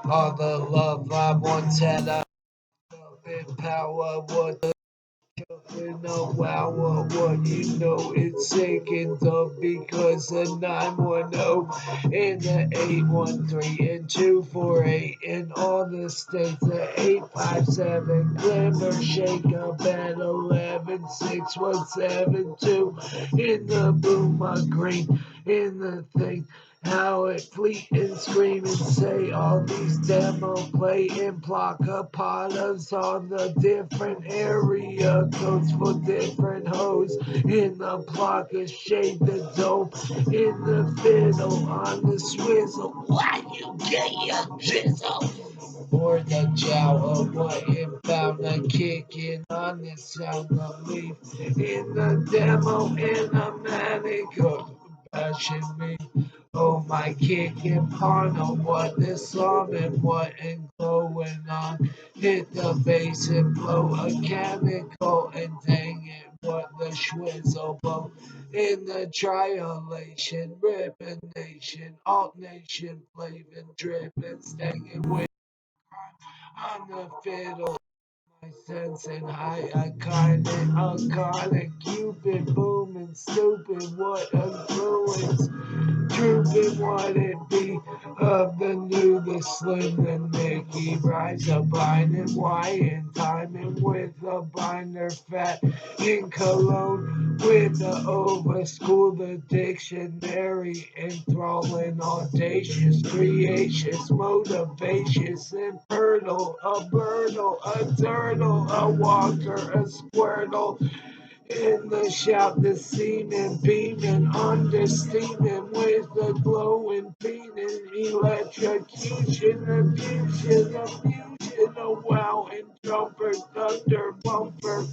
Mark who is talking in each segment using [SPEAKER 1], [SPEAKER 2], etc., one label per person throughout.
[SPEAKER 1] All the love I once had, I felt in power. What the you know, wow, what you know, it's taken tough because the 910 and the 813 and 248 in all the states, the 857 glimmer shake up at 116172 in the boom of green in the thing. How it fleet and scream and say all these demo play and block a pot us on the different area codes for different hoes in the block of shade the dope in the fiddle on the swizzle. Why you get your drizzle? Or the jow of what inbound the kicking on the sound of leaf in the demo in the manic of bashing me. Oh my kicking porno, what this song and what ain't going on. Hit the bass and blow a chemical and dang it, what the schwizzle blow. In the triolation, ripping nation, alt nation, flavin' dripping, stangin' with on the fiddle. My sense and high iconic, Cupid booming, stupid, what influence. Trooping what it be of the new, the slim, the Mickey. Rise up, binding, wine, timing with a binder fat in cologne with the over school, the dictionary, enthralling, audacious, creacious, motivacious, infertile, a birdle, a turtle, a walker, a squirtle. In the shout, the seeming, beaming, under steaming with the glowing, beaming, electrocution, abusion, a wow, and jumper, thunder, bumper.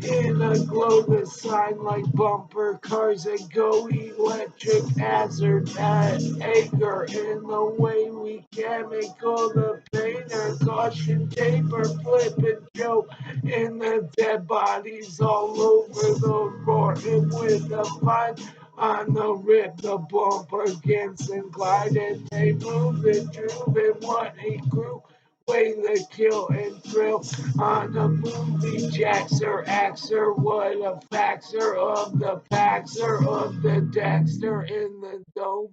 [SPEAKER 1] In a glow, the sign like bumper cars that go electric hazard at acre. In the way we chemical, the painter, caution taper, flipping Joe. In the dead bodies all over the roaring with the fun. On the rip, the bump against and gliding, they move it, drooping, what he grew. Way the kill and thrill on the movie Jaxer, Axer, what a faxer of the Paxer of the Dexter in the dome.